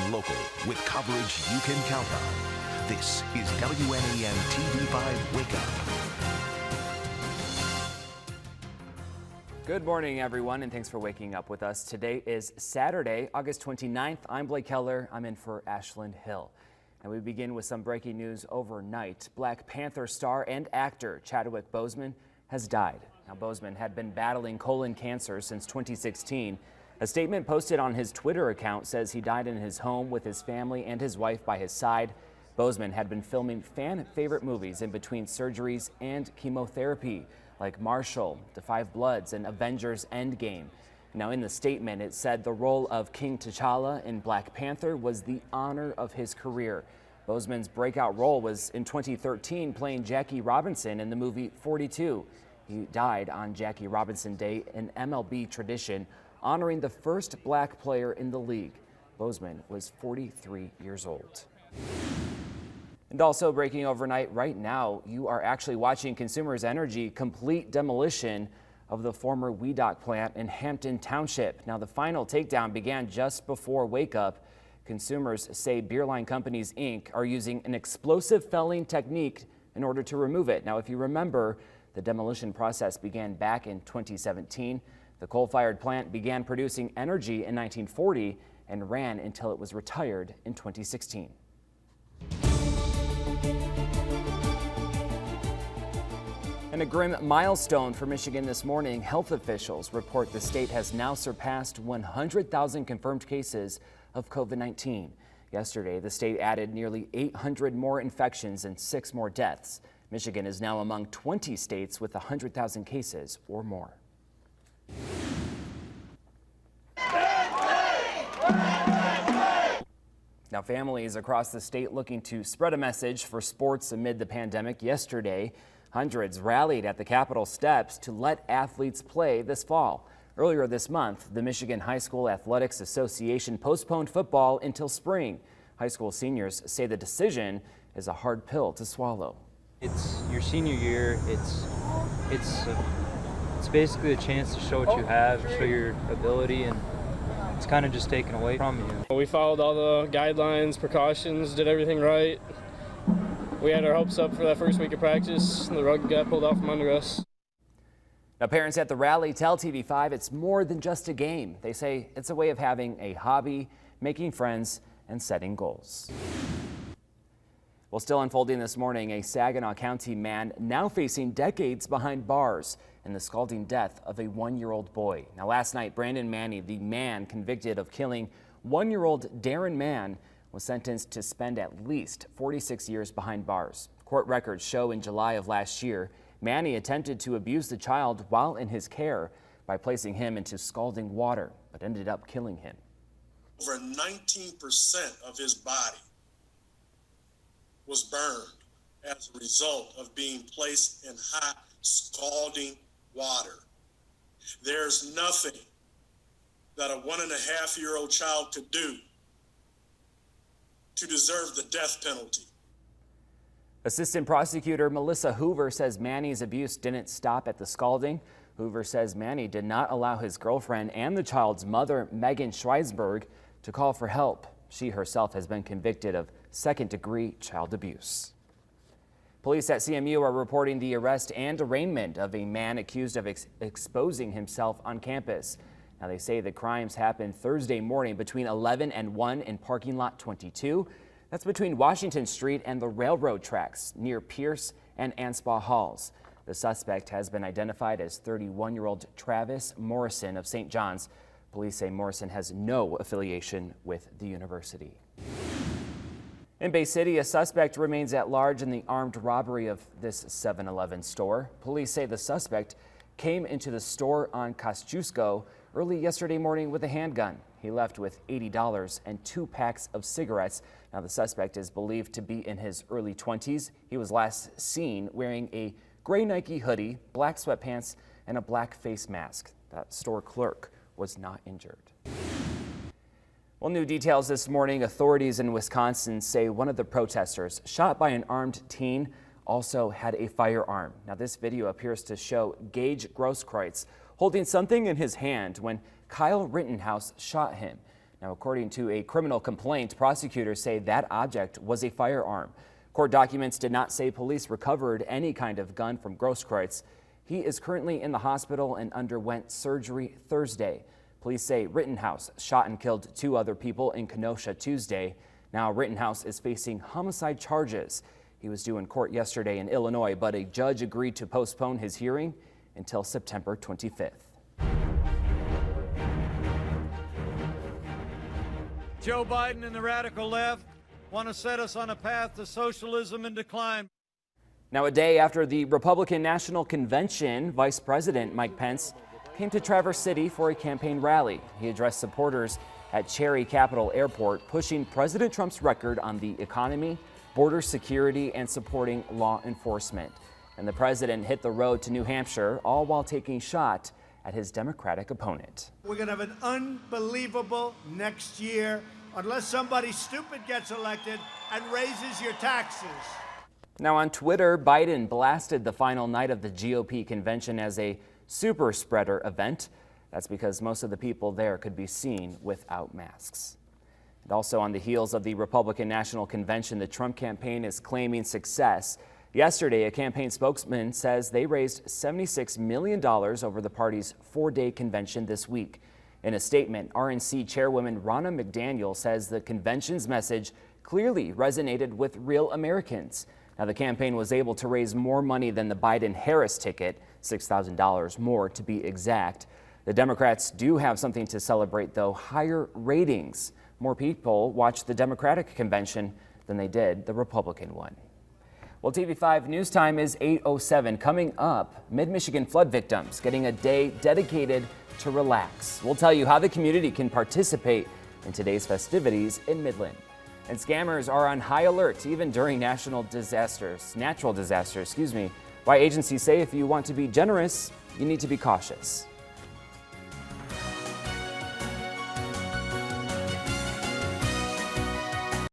and local with coverage you can count on. This is WNEMTV5 Wake Up. Good morning, everyone, and thanks for waking up with us. Today is Saturday, August 29th. I'm Blake Keller. I'm in for Ashland Hill. And we begin with some breaking news overnight. Black Panther star and actor Chadwick Boseman has died. Now, Boseman had been battling colon cancer since 2016. A statement posted on his Twitter account says he died in his home with his family and his wife by his side. Boseman had been filming fan favorite movies in between surgeries and chemotherapy, like Marshall, The Five Bloods, and Avengers Endgame. Now, in the statement, it said the role of King T'Challa in Black Panther was the honor of his career. Boseman's breakout role was in 2013, playing Jackie Robinson in the movie 42. He died on Jackie Robinson Day, an MLB tradition, honoring the first black player in the league. Boseman was 43 years old. And also breaking overnight right now, you are actually watching Consumers Energy complete demolition of the former WeDoc plant in Hampton Township. Now, the final takedown began just before wake up. Consumers say Beerline Companies, Inc. are using an explosive felling technique in order to remove it. Now, if you remember, the demolition process began back in 2017. The coal-fired plant began producing energy in 1940 and ran until it was retired in 2016. And a grim milestone for Michigan this morning. Health officials report the state has now surpassed 100,000 confirmed cases of COVID-19. Yesterday, the state added nearly 800 more infections and 6 more deaths. Michigan is now among 20 states with 100,000 cases or more. Now, families across the state looking to spread a message for sports amid the pandemic. Yesterday, hundreds rallied at the Capitol steps to let athletes play this fall. Earlier this month, the Michigan High School Athletics Association postponed football until spring. High school seniors say the decision is a hard pill to swallow. It's your senior year. It's basically a chance to show what you have, show your ability, and it's kind of just taken away from you. We followed all the guidelines, precautions, did everything right. We had our hopes up for that first week of practice, and the rug got pulled out from under us. Now, parents at the rally tell TV5 it's more than just a game. They say it's a way of having a hobby, making friends, and setting goals. Well, still unfolding this morning, a Saginaw County man now facing decades behind bars in the scalding death of a 1-year-old boy. Now, last night, Brandon Manny, the man convicted of killing 1-year-old Darren Mann, was sentenced to spend at least 46 years behind bars. Court records show in July of last year, Manny attempted to abuse the child while in his care by placing him into scalding water, but ended up killing him. Over 19% of his body was burned as a result of being placed in hot, scalding water. There's nothing that a 1.5-year-old child could do to deserve the death penalty. Assistant Prosecutor Melissa Hoover says Manny's abuse didn't stop at the scalding. Hoover says Manny did not allow his girlfriend and the child's mother, Megan Schweisberg, to call for help. She herself has been convicted of second-degree child abuse. Police at CMU are reporting the arrest and arraignment of a man accused of exposing himself on campus. Now, they say the crimes happened Thursday morning between 11 and 1 in parking lot 22. That's between Washington Street and the railroad tracks near Pierce and Anspaugh Halls. The suspect has been identified as 31-year-old Travis Morrison of St. John's. Police say Morrison has no affiliation with the university. In Bay City, a suspect remains at large in the armed robbery of this 7-Eleven store. Police say the suspect came into the store on Kosciuszko early yesterday morning with a handgun. He left with $80 and 2 packs of cigarettes. Now, the suspect is believed to be in his early 20s. He was last seen wearing a gray Nike hoodie, black sweatpants, and a black face mask. That store clerk was not injured. Well, new details this morning. Authorities in Wisconsin say one of the protesters shot by an armed teen also had a firearm. Now, this video appears to show Gage Grosskreutz holding something in his hand when Kyle Rittenhouse shot him. Now, according to a criminal complaint, prosecutors say that object was a firearm. Court documents did not say police recovered any kind of gun from Grosskreutz. He is currently in the hospital and underwent surgery Thursday. Police say Rittenhouse shot and killed 2 other people in Kenosha Tuesday. Now Rittenhouse is facing homicide charges. He was due in court yesterday in Illinois, but a judge agreed to postpone his hearing until September 25th. Joe Biden and the radical left want to set us on a path to socialism and decline. Now, a day after the Republican National Convention, Vice President Mike Pence came to Traverse City for a campaign rally. He addressed supporters at Cherry Capitol Airport, pushing President Trump's record on the economy, border security, and supporting law enforcement. And the president hit the road to New Hampshire, all while taking shot at his Democratic opponent. We're going to have an unbelievable next year unless somebody stupid gets elected and raises your taxes. Now on Twitter, Biden blasted the final night of the GOP convention as a super spreader event. That's because most of the people there could be seen without masks. And also on the heels of the Republican National Convention, the Trump campaign is claiming success. Yesterday, a campaign spokesman says they raised $76 million over the party's 4-day convention this week. In a statement, RNC chairwoman Ronna McDaniel says the convention's message clearly resonated with real Americans. Now, the campaign was able to raise more money than the Biden-Harris ticket, $6,000 more to be exact. The Democrats do have something to celebrate, though: higher ratings. More people watched the Democratic convention than they did the Republican one. Well, TV5 news time is 8:07. Coming up, Mid-Michigan flood victims getting a day dedicated to relax. We'll tell you how the community can participate in today's festivities in Midland. And scammers are on high alert even during natural disasters. Why agencies say if you want to be generous, you need to be cautious.